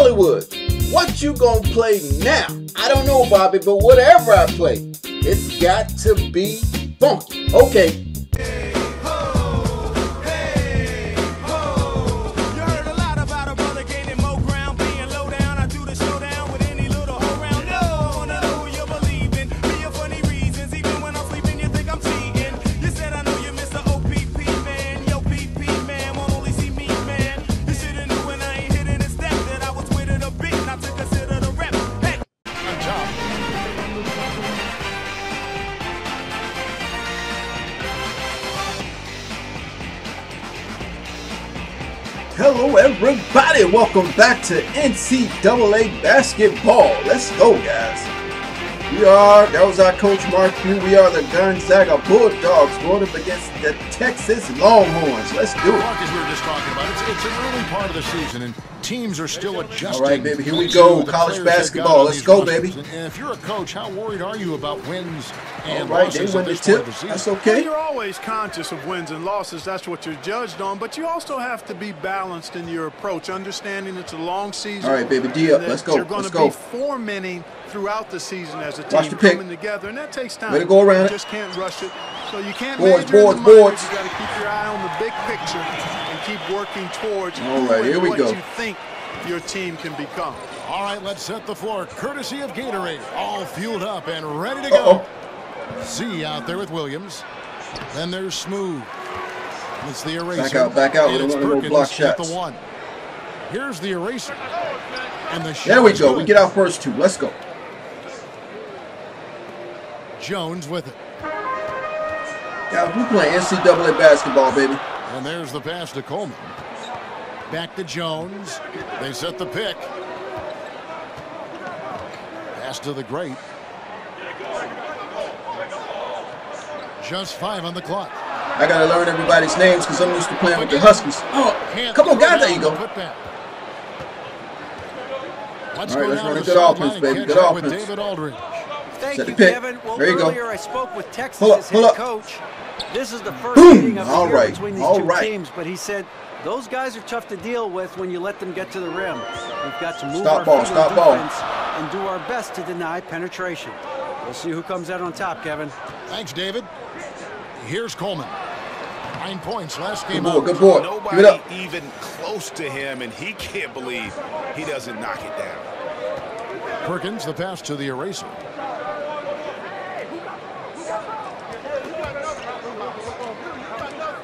Hollywood, what you gonna play now? I don't know, Bobby, but whatever I play, it's got to be funky. Okay. Hello everybody, welcome back to NCAA basketball. Let's go, guys. That was our coach Mark Q. We are the Gonzaga Bulldogs going up against the Texas Longhorns. Let's do it. As we were just talking about, it's an early part of the season and teams are still adjusting. All right, baby, here we go. College basketball. Let's go, baby. And if you're a coach, how worried are you about wins and all right, losses? they win the tip. That's okay. Well, you're always conscious of wins and losses. That's what you're judged on. But you also have to be balanced in your approach, understanding it's a long season. All right, baby, D up. Let's go. You're going to be foremanning throughout the season as a team coming together, and that takes time. Way to go around you it. Just can't rush it. So you can't boards. You got to keep your eye on the big picture and keep working towards what you think your team can become. All right, let's set the floor. Courtesy of Gatorade, all fueled up and ready to go. Z out there with Williams. Then there's Smooth. It's the eraser. Back out. We don't want to go block shots. The one. Here's the eraser. And the shot. There we go. We get our first two. Let's go. Jones with it. Yeah, we playing NCAA basketball, baby. And there's the pass to Coleman. Back to Jones. They set the pick. Pass to the great. Just 5 on the clock. I got to learn everybody's names because I'm used to playing with the Huskies. Oh, come on, guys. There you go. All right, let's run a good offense, baby. Good offense. David Aldridge. Thank you, Kevin. Well, there you go. Earlier I spoke with Texas' head coach. This is the first meeting of the year between these two teams, but he said those guys are tough to deal with when you let them get to the rim. We've got to move our feet on defense and do our best to deny penetration. We'll see who comes out on top, Kevin. Thanks, David. Here's Coleman. 9 points last game. Good boy. Nobody even close to him, and he can't believe he doesn't knock it down. Perkins, the pass to the eraser.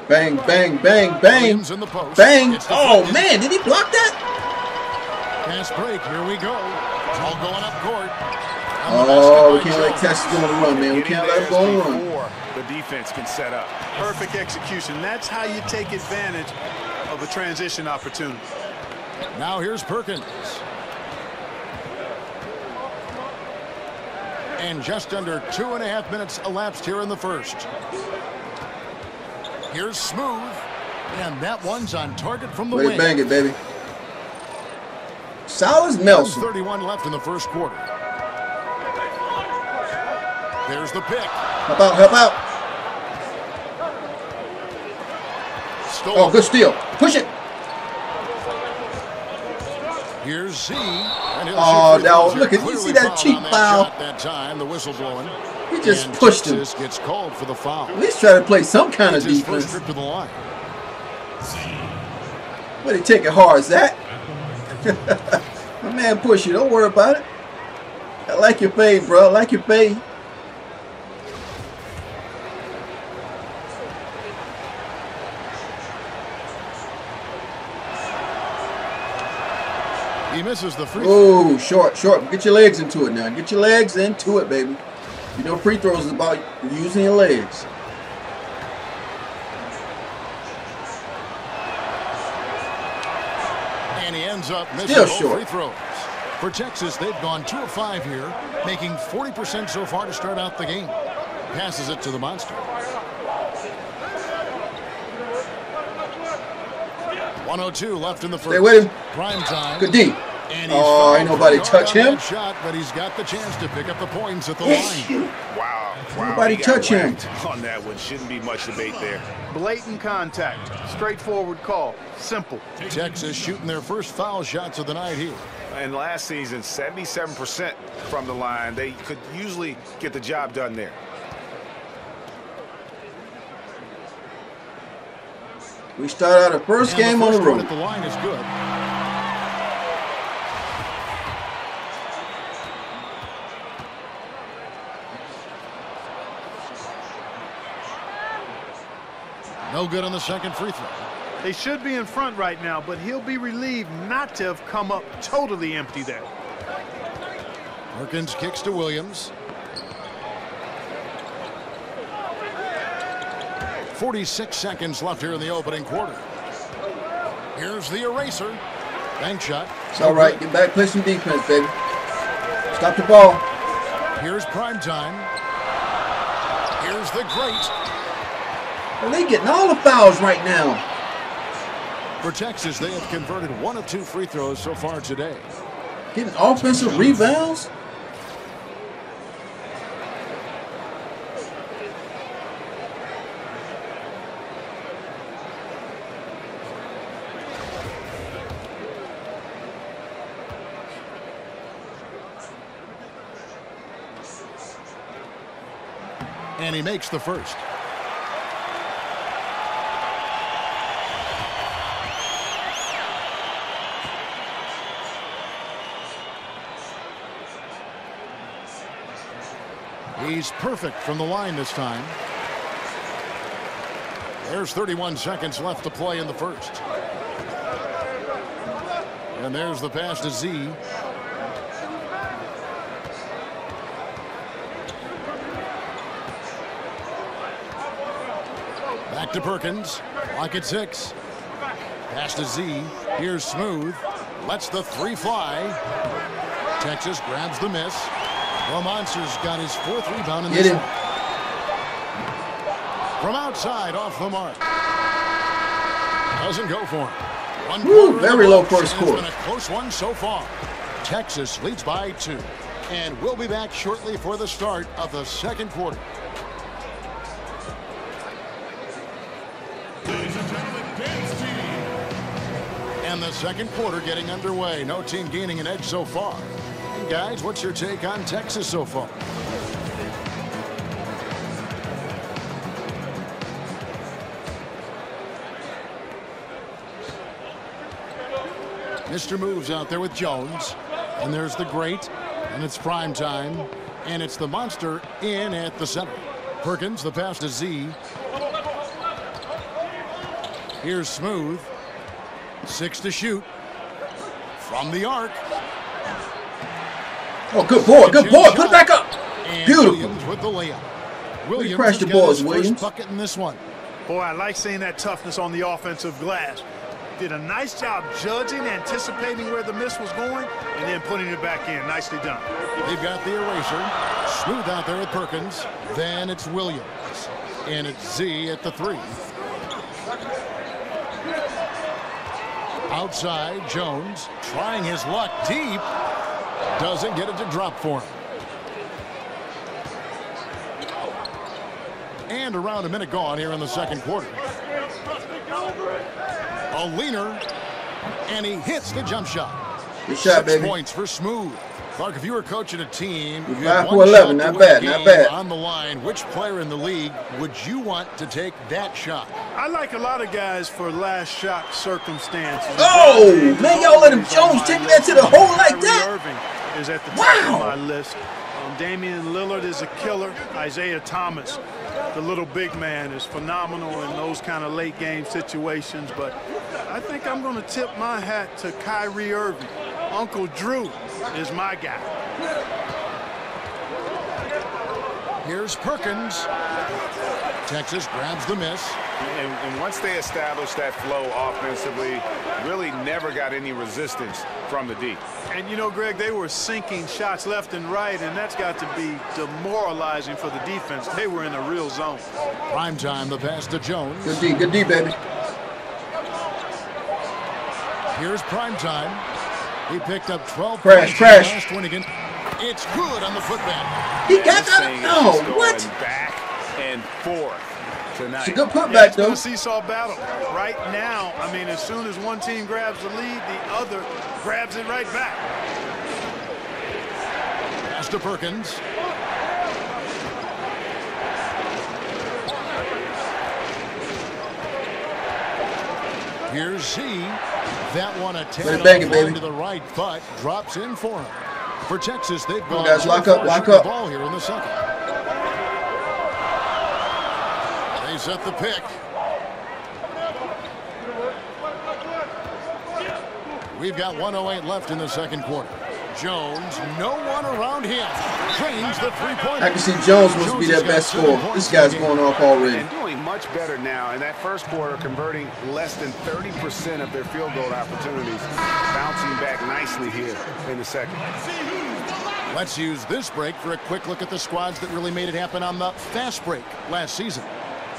Bang, bang, bang, bang. In the post. Bang. Oh, man, did he block that? Pass break. Here we go. It's all going up court. Oh, we can't let Texas go on the run, man. We can't let him go on the run. The defense can set up. Perfect execution. That's how you take advantage of a transition opportunity. Now here's Perkins. And just under 2.5 minutes elapsed here in the first. Here's Smooth. And that one's on target from the wing. Bang it, baby. Solid Nelson. 31 left in the first quarter. There's the pick. Help out. Oh, good steal. Push it. Here's Z. Oh, now look at you. See that cheap foul? That time, the whistle blowing. He just pushed him. Gets called for the foul. At least try to play some kind of defense. First trip to the line. But he take it hard, Zach. My man push you. Don't worry about it. I like your fade, bro. I like your fade. He misses the free throw. Oh, short. Get your legs into it now. Get your legs into it, baby. You know free throws is about using your legs. And he ends up missing both free throws. For Texas, they've gone 2 of 5 here, making 40% so far to start out the game. Passes it to the monster. 1:02 left in the first. Stay with him. Prime time. Good D. Oh, ain't nobody touch him. Shot, but he's got the chance to pick up the points at the line. Wow. Nobody touch him. On that one, shouldn't be much debate there. Blatant contact. Straightforward call. Simple. Texas shooting their first foul shots of the night here. And last season, 77% from the line. They could usually get the job done there. We start out the first game on the road. The line is good. No good on the second free throw. They should be in front right now, but he'll be relieved not to have come up totally empty there. Perkins kicks to Williams. 46 seconds left here in the opening quarter. Here's the eraser. Bank shot. It's all right. Get back, play some defense, baby. Stop the ball. Here's prime time. Here's the great. Well, they getting all the fouls right now. For Texas, they have converted 1 of 2 free throws so far today. Getting offensive rebounds. And he makes the first. He's perfect from the line this time. There's 31 seconds left to play in the first. And there's the pass to Z. Back to Perkins. Clock at 6. Pass to Z. Here's Smooth. Lets the 3 fly. Texas grabs the miss. The Monster's got his 4th rebound in this one. From outside, off the mark. Doesn't go for him. Very low first quarter. It's been a close one so far. Texas leads by 2. And we'll be back shortly for the start of the second quarter. And the second quarter getting underway. No team gaining an edge so far. And guys, what's your take on Texas so far? Mr. Moves out there with Jones. And there's the great. And it's prime time. And it's the Monster in at the center. Perkins, the pass to Z. Here's Smooth. 6 to shoot. From the arc. Oh, good boy, good boy. Put it back up. And Beautiful. Williams with the layup. Williams crashed the balls, Williams. Bucket in this one. Boy, I like seeing that toughness on the offensive glass. Did a nice job judging, anticipating where the miss was going, and then putting it back in. Nicely done. They've got the eraser. Smooth out there with Perkins. Then it's Williams. And it's Z at the 3. Outside, Jones trying his luck deep. Doesn't get it to drop for him. And around a minute gone here in the second quarter. A leaner. And he hits the jump shot. Good shot, 6 baby. points for Smooth. Clark, if you were coaching a team, you 5 for 11, not bad, not bad. On the line, which player in the league would you want to take that shot? I like a lot of guys for last shot circumstances. Oh, man, y'all let him Jones take that to the hole like that? Irving is at the top of my list. Damian Lillard is a killer. Isaiah Thomas, the little big man, is phenomenal in those kind of late game situations. But I think I'm going to tip my hat to Kyrie Irving. Uncle Drew is my guy. Here's Perkins. Texas grabs the miss. And once they established that flow offensively, really never got any resistance from the D. And, you know, Greg, they were sinking shots left and right, and that's got to be demoralizing for the defense. They were in a real zone. Prime time, the pass to Jones. Good D, baby. Here's prime time. He picked up 12 crash. last one again. It's good on the putback. He got that? No, what? Back and forth tonight. It's a good putback, though. It's a seesaw battle. Right now, I mean, as soon as one team grabs the lead, the other grabs it right back. Pass to Perkins. Here's Z. That one a 10 to the right, but drops in for him. For Texas, they've gone guys, lock up. The ball here in the second. They set the pick. We've got 1:08 left in the second quarter. Jones, no one around him. Drains the three-pointer. I can see Jones must be their best scorer. This guy's going off already. And doing much better now. In that first quarter, converting less than 30% of their field goal opportunities. Bouncing back nicely here in the second. Let's use this break for a quick look at the squads that really made it happen on the fast break last season.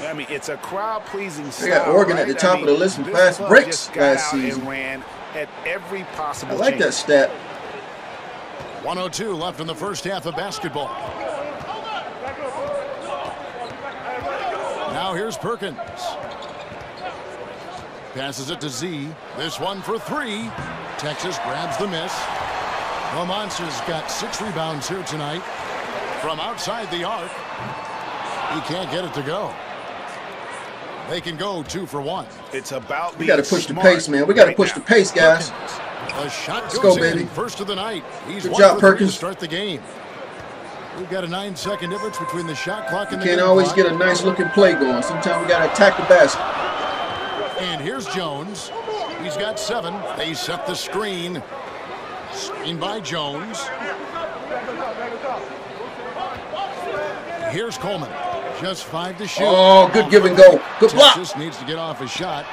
I mean, it's a crowd-pleasing style. They got Oregon at the top of the list in fast breaks last season. And ran at every possible I like that stat. 1:02 left in the first half of basketball. Now here's Perkins. Passes it to Z. This one for three. Texas grabs the miss. The Monsters got 6 rebounds here tonight. From outside the arc. He can't get it to go. They can go 2 for 1. It's about we got to push the pace, man. We got to push the pace, guys. A shot Let's goes go, baby. In first of the night. He's Good job, Perkins. To start the game. We've got a 9-second difference between the shot clock and the game clock. You can't always get a nice looking play going. Sometimes we got to attack the basket. And here's Jones. He's got 7. They set the screen. Screen by Jones. Here's Coleman. Just 5 to shoot. Oh, good give and go. Good block. Texas needs to get off a shot.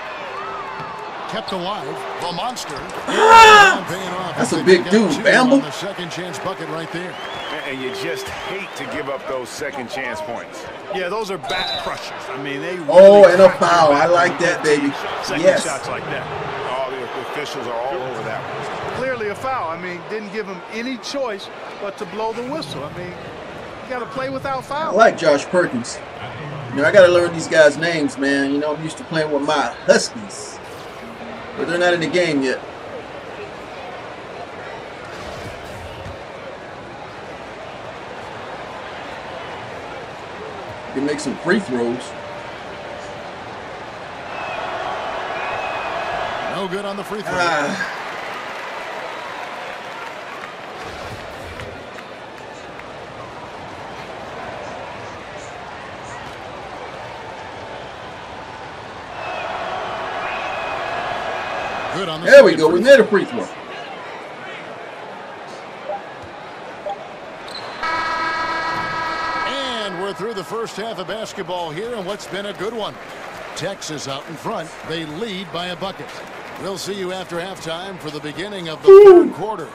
Kept alive. The monster. That's a big dude, Bamble. The second chance bucket right there. And you just hate to give up those second chance points. Yeah, those are back crushers. I mean, they really and a foul. I like that, baby. Second shots like that. All the officials are all over that one. Clearly a foul. I mean, didn't give him any choice but to blow the whistle. I mean, you got to play without foul. I like Josh Perkins. You know, I got to learn these guys' names, man. You know, I'm used to playing with my Huskies. But they're not in the game yet. Can make some free throws. No good on the free throw. Good on the there we go. We made a free throw. Through the first half of basketball here, and what's been a good one. Texas out in front. They lead by a bucket. We'll see you after halftime for the beginning of the third quarter.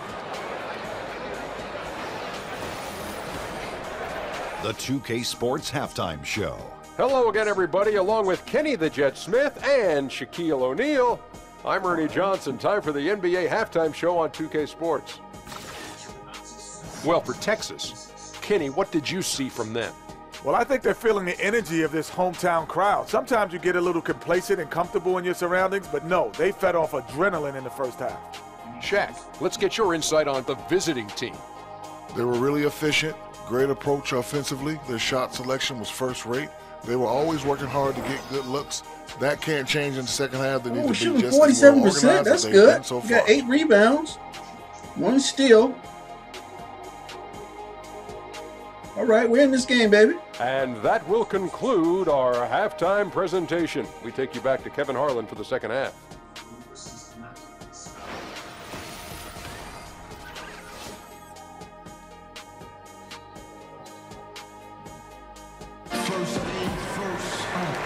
The 2K Sports Halftime Show. Hello again, everybody. Along with Kenny the Jet Smith and Shaquille O'Neal, I'm Ernie Johnson. Time for the NBA Halftime Show on 2K Sports. Well, for Texas, Kenny, what did you see from them? Well, I think they're feeling the energy of this hometown crowd. Sometimes you get a little complacent and comfortable in your surroundings, but no, they fed off adrenaline in the first half. Shaq, let's get your insight on the visiting team. They were really efficient, great approach offensively. Their shot selection was first rate. They were always working hard to get good looks. That can't change in the second half. They need to be shooting just as well 47%. organized That's as they've good. been so far. You got 8 rebounds, 1 steal. All right, we're in this game, baby. And that will conclude our halftime presentation. We take you back to Kevin Harlan for the second half.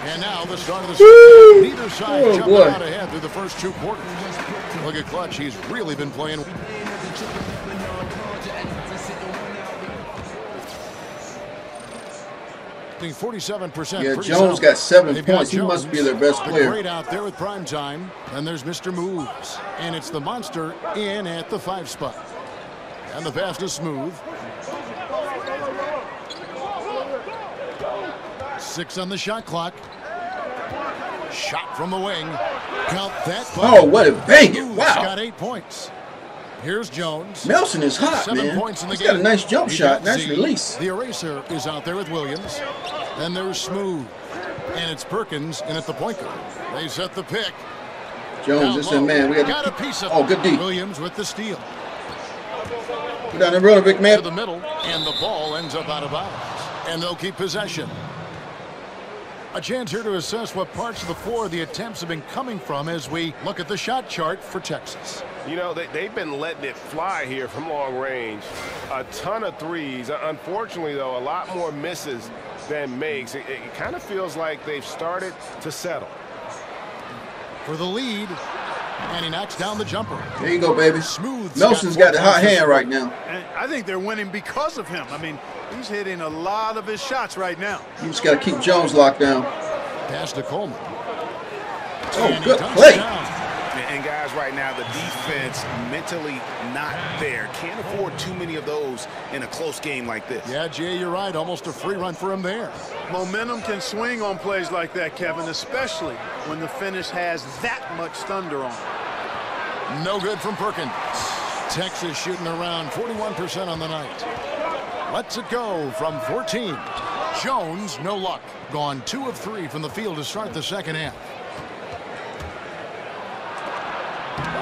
And now the start of the second. Neither side jumping out ahead through the first 2 quarters. Look at Clutch. He's really been playing. shooting 47%. Yeah, Jones got 7 points. He must be their best player. Great out there with prime time. Then there's Mr. Moves. And it's the monster in at the 5 spot. And the pass is Smooth. 6 on the shot clock. Shot from the wing. Count that. Oh, what a bang it. Wow. Got 8 points. Here's Jones. Nelson is hot, 7 points in the He's game. got a nice jump shot, nice release. The eraser is out there with Williams. Then there's Smooth. And it's Perkins in at the point guard. They set the pick. Jones, this is man. We got a piece of good D. Williams with the steal. Put down the road, big man. To the middle, and the ball ends up out of bounds. And they'll keep possession. A chance here to assess what parts of the floor the attempts have been coming from as we look at the shot chart for Texas. You know, they've been letting it fly here from long range. A ton of threes. Unfortunately, though, a lot more misses than makes. It kind of feels like they've started to settle. For the lead, and he knocks down the jumper. There you go, baby. Smooth. Nelson's got the hot hand right now. And I think they're winning because of him. I mean, he's hitting a lot of his shots right now. You just got to keep Jones locked down. Pass to Coleman. Oh, good play. And guys, right now, the defense mentally not there. Can't afford too many of those in a close game like this. Yeah, Jay, you're right. Almost a free run for him there. Momentum can swing on plays like that, Kevin, especially when the finish has that much thunder on it. No good from Perkins. Texas shooting around 41% on the night. Lets it go from 14. Jones, no luck. Gone 2 of 3 from the field to start the second half.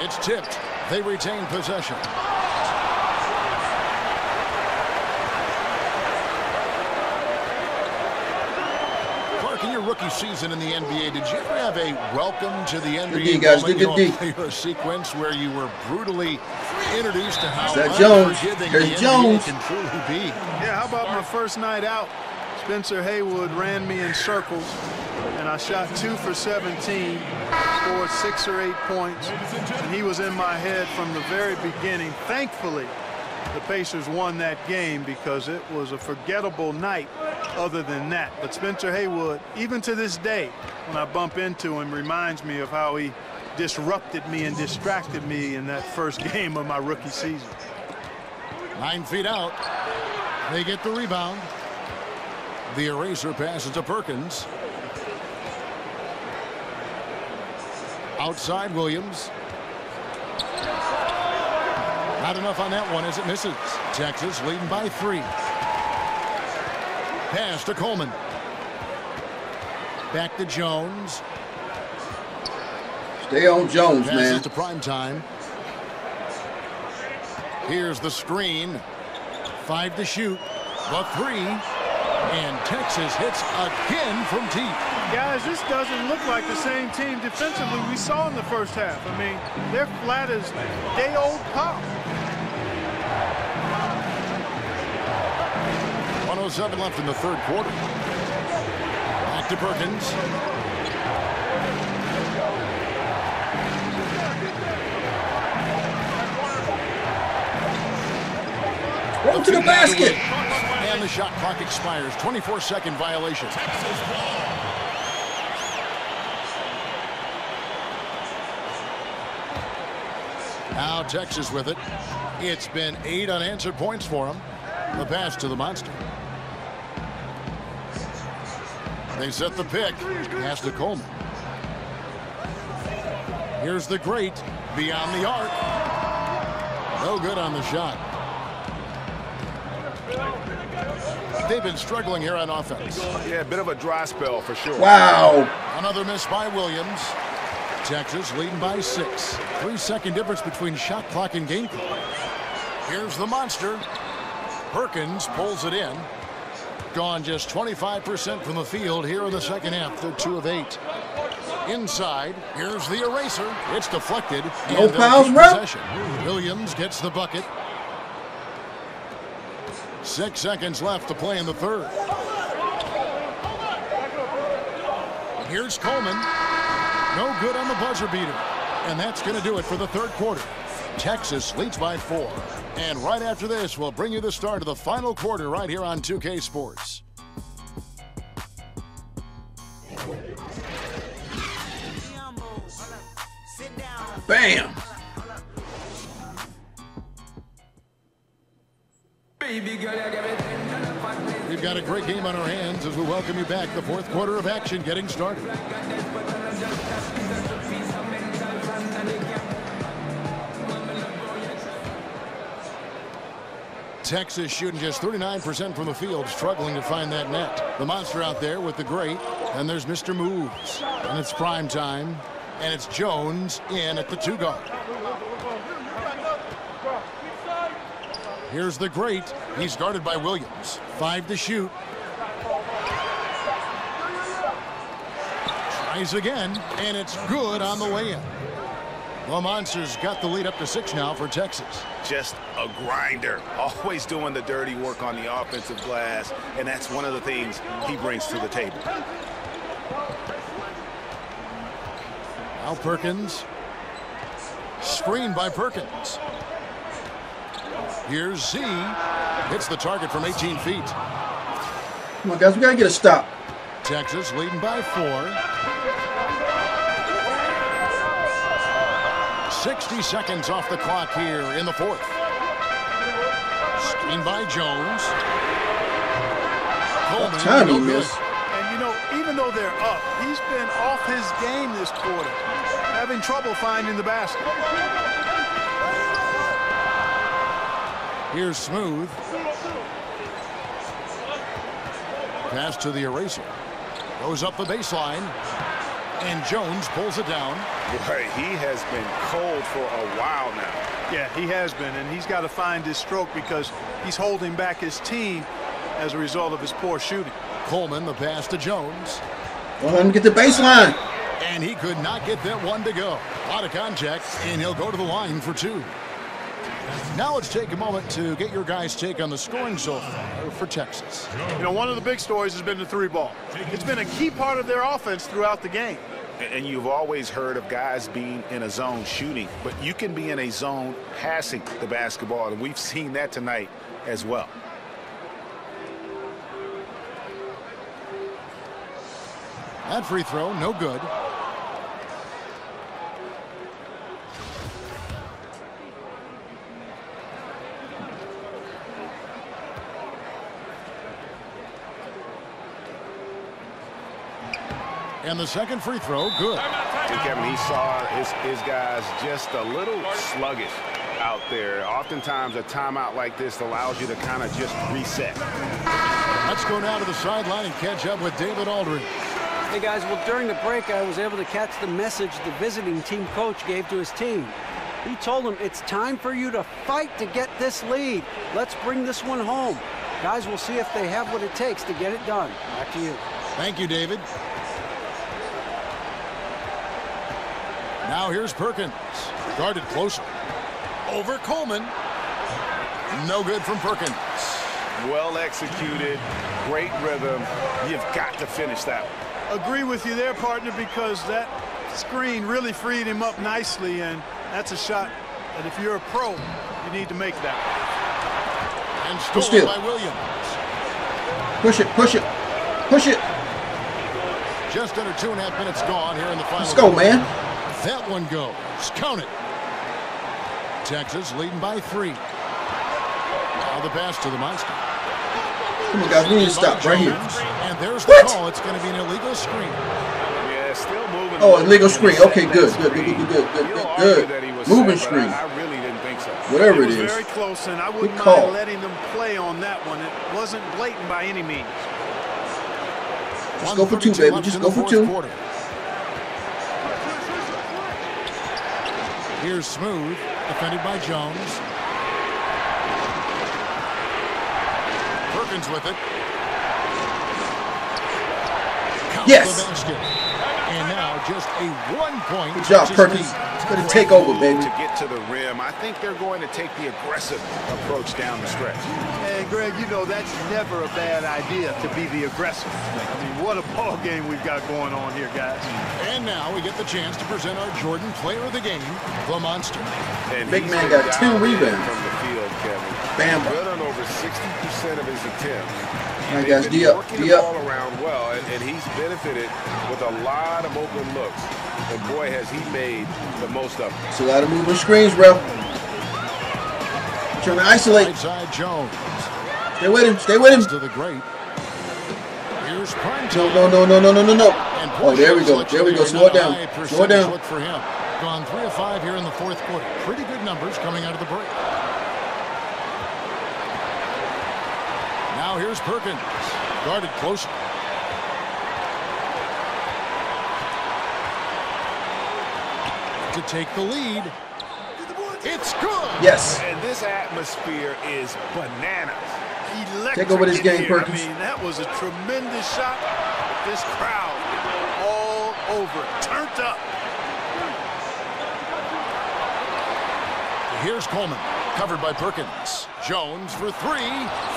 It's tipped. They retain possession. Clark, in your rookie season in the NBA, did you ever have a welcome to the NBA good D, guys. moment? A sequence where you were brutally introduced to how unforgiving the NBA can truly be? Yeah, how about my first night out? Spencer Haywood ran me in circles, and I shot 2 for 17, scored 6 or 8 points, and he was in my head from the very beginning. Thankfully, the Pacers won that game because it was a forgettable night other than that. But Spencer Haywood, even to this day, when I bump into him, reminds me of how he disrupted me and distracted me in that first game of my rookie season. 9 feet out. They get the rebound. The eraser passes to Perkins. Outside Williams. Not enough on that one as it misses. Texas leading by 3. Pass to Coleman. Back to Jones. Stay on Jones, Passes man. To prime time. Here's the screen. 5 to shoot. The 3. And Texas hits again from deep. Guys, this doesn't look like the same team defensively we saw in the first half. I mean, they're flat as day-old pop. 1:07 left in the third quarter. Back to Perkins. Roll to the basket. And the shot clock expires. 24-second violation. Now Texas with it. It's been 8 unanswered points for them. The pass to the monster. They set the pick. Pass to Coleman. Here's the great beyond the arc. No good on the shot. They've been struggling here on offense. Yeah, a bit of a dry spell for sure. Wow. Another miss by Williams. Texas leading by 6. 3-second difference between shot clock and game clock. Here's the monster. Perkins pulls it in. Gone just 25% from the field here in the second half. They're 2 of 8. Inside, here's the eraser. It's deflected. No fouls, bro. Williams gets the bucket. 6 seconds left to play in the third. Here's Coleman. No good on the buzzer beater. And that's going to do it for the third quarter. Texas leads by 4. And right after this, we'll bring you the start of the final quarter right here on 2K Sports. Bam! We've got a great game on our hands as we welcome you back. The fourth quarter of action getting started. Texas shooting just 39% from the field, struggling to find that net. The monster out there with the great, and there's Mr. Moves. And it's prime time, and it's Jones in at the 2 guard. Here's the great. He's guarded by Williams. 5 to shoot. Tries again, and it's good on the way in. The Monsters got the lead up to 6 now for Texas. Just a grinder, always doing the dirty work on the offensive glass, and that's one of the things he brings to the table. Now Perkins. Screened by Perkins. Here's Z. Hits the target from 18 feet. Come on, guys, we gotta get a stop. Texas leading by 4. 60 seconds off the clock here in the fourth. Screen by Jones. Coleman, time he missed. And you know, even though they're up, he's been off his game this quarter, having trouble finding the basket. Here's Smooth. Pass to the eraser. Goes up the baseline. And Jones pulls it down. Boy, he has been cold for a while now. Yeah, he has been, and he's got to find his stroke because he's holding back his team as a result of his poor shooting. Coleman, the pass to Jones. Well, let him get the baseline. And he could not get that one to go. A lot of contact, and he'll go to the line for 2. Now let's take a moment to get your guys' take on the scoring so far for Texas. You know, one of the big stories has been the 3-ball. It's been a key part of their offense throughout the game. And you've always heard of guys being in a zone shooting, but you can be in a zone passing the basketball, and we've seen that tonight as well. That free throw, no good. And the second free throw, good. And Kevin, he saw his guys just a little sluggish out there. Oftentimes a timeout like this allows you to kind of just reset. Let's go down to the sideline and catch up with David Aldridge. Hey guys, well during the break I was able to catch the message the visiting team coach gave to his team. He told them it's time for you to fight to get this lead. Let's bring this one home. Guys, we'll see if they have what it takes to get it done. Back to you. Thank you, David. Now here's Perkins. Guarded closer. Over Coleman. No good from Perkins. Well executed. Great rhythm. You've got to finish that one. Agree with you there, partner, because that screen really freed him up nicely, and that's a shot that if you're a pro, you need to make that. And stolen by Williams. Push it, push it, push it. Just under 2.5 minutes gone here in the final. Let's go, man. That one goes. Count it. Texas leading by 3. Now the pass to the Monster. Come on, guys. We need to stop right here. And there's the call. It's going to be an illegal screen. Yeah, still moving. Oh, illegal screen. Okay, good. Moving screen. I really didn't think so. Whatever it was is. Very close, and I wouldn't mind letting them play on that one. It wasn't blatant by any means. Just go for 2, baby. Just go for 2. Quarter. Here's Smooth, defended by Jones. Perkins with it. Counts the basket. And now just a 1-point. Good job, Perkins. It's going to take over, baby. To get to the rim, I think they're going to take the aggressive approach down the stretch. And Greg, you know that's never a bad idea to be the aggressor. I mean, what a ball game we've got going on here, guys. And now we get the chance to present our Jordan Player of the Game, the Monster. And big man got 10 rebounds from the field, Kevin. Bam. Good on over 60% of his attempts. All right, guys, D up, working the ball around well, and he's benefited with a lot of open looks. and boy, has he made the most of it. It's a lot of moving screens, ref. Trying to isolate. Right side Jones. Stay with him. Stay with him. To the great. Here's prime No. Oh, there we go. There we go. Slow it down. Slow it down. Look for him. Gone 3 of 5 here in the fourth quarter. Pretty good numbers coming out of the break. Now here's Perkins. Guarded close. To take the lead. It's good. Yes. And this atmosphere is bananas. Take over this game, Perkins. I mean, that was a tremendous shot. This crowd all over, turned up. Here's Coleman, covered by Perkins. Jones for 3.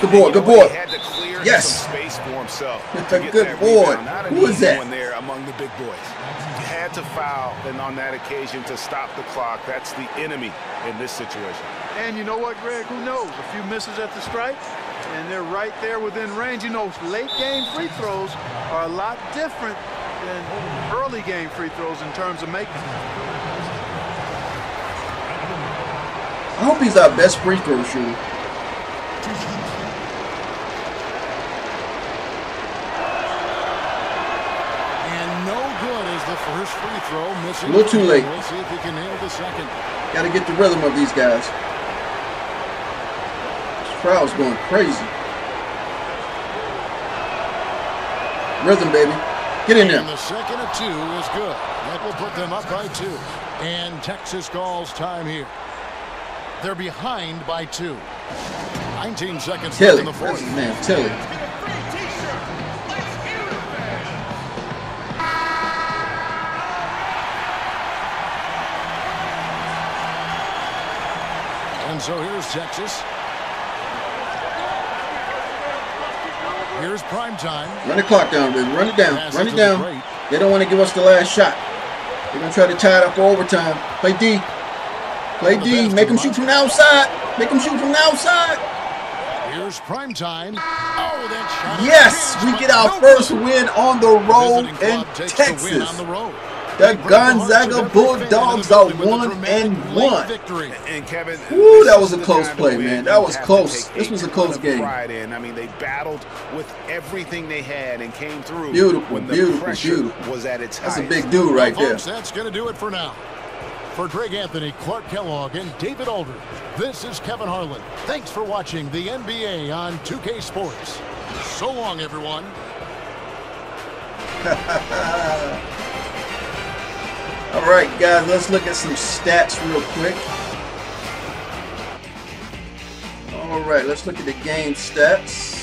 Good boy, good boy. He had to clear Yes. some space for himself. That's to a get good that boy. rebound. Not an Who is easy that? one there among the big boys. You had to foul, and on that occasion to stop the clock. That's the enemy in this situation. And you know what, Greg? Who knows? A few misses at the stripe, and they're right there within range. You know, late game free throws are a lot different than early game free throws in terms of making. I hope he's our best free throw shooter. And no good is the first free throw. Missing. A little too late. We'll see if he can nail the second. Got to get the rhythm of these guys. This crowd's going crazy. Rhythm, baby. Get in there. And the second of 2 is good. That will put them up by 2. And Texas calls time here. They're behind by 2. 19 seconds left in the fourth. Man, Tilly. And so here's Texas. Here's prime time. Run the clock down, baby. Run it down. Run it down. They don't want to give us the last shot. They're going to try to tie it up for overtime. Play D. Play D. Make them shoot from the outside. Make them shoot from the outside. Here's prime time. Oh, that shot. Yes, we get our first win on the road in Texas. The Gonzaga Bulldogs are 1-1. And Kevin, ooh, that was a close play, man. That was close. This was a close game. I mean, they battled with everything they had and came through. Beautiful, when the beautiful, pressure beautiful. was at its That's highest. a big dude right there. Folks, that's going to do it for now. For Greg Anthony, Clark Kellogg, and David Aldridge, this is Kevin Harlan. Thanks for watching the NBA on 2K Sports. So long, everyone. All right, guys, let's look at some stats real quick. All right, let's look at the game stats.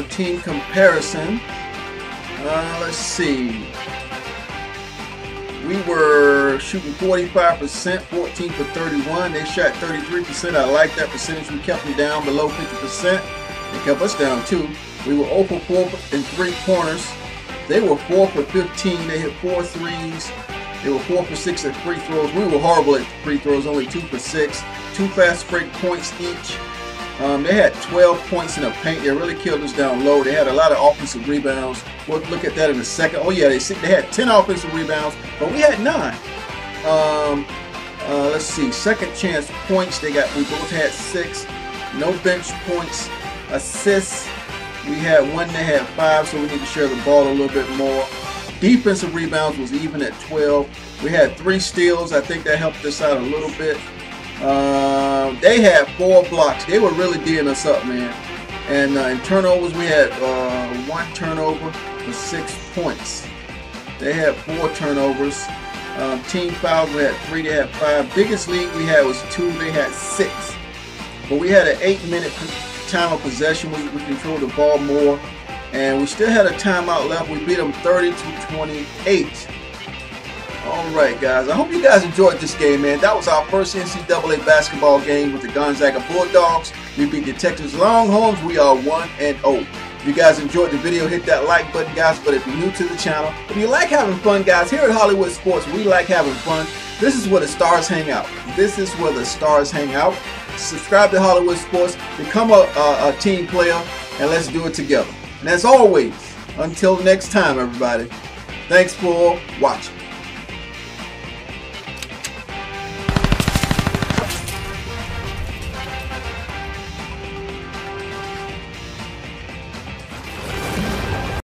Team comparison. Let's see. We were shooting 45%, 14 for 31. They shot 33%. I like that percentage. We kept them down below 50%. They kept us down too. We were 0 for 4 in 3-pointers. They were 4 for 15. They hit 4 threes. They were 4 for 6 at free throws. We were horrible at free throws, only 2 for 6. 2 fast break points each. They had 12 points in the paint. They really killed us down low. They had a lot of offensive rebounds. We'll look at that in a second. Oh yeah, they had 10 offensive rebounds, but we had 9. Let's see. Second chance points. We both had 6. No bench points. Assists. We had 1. They had 5. So we need to share the ball a little bit more. Defensive rebounds was even at 12. We had 3 steals. I think that helped us out a little bit. They had 4 blocks. They were really D'ing us up, man. And in turnovers, we had 1 turnover for 6 points. They had 4 turnovers. Team fouls, we had 3. They had 5. Biggest lead we had was 2. They had 6. But we had an 8-minute time of possession. We controlled the ball more. And we still had a timeout left. We beat them 30-28. All right, guys. I hope you guys enjoyed this game, man. That was our first NCAA basketball game with the Gonzaga Bulldogs. We beat the Texas Longhorns. We are 1-0. If you guys enjoyed the video, hit that like button, guys. But if you're new to the channel, if you like having fun, guys, here at Hollywood Sports, we like having fun. This is where the stars hang out. This is where the stars hang out. Subscribe to Hollywood Sports. Become a team player, and let's do it together. And as always, until next time, everybody, Thanks for watching.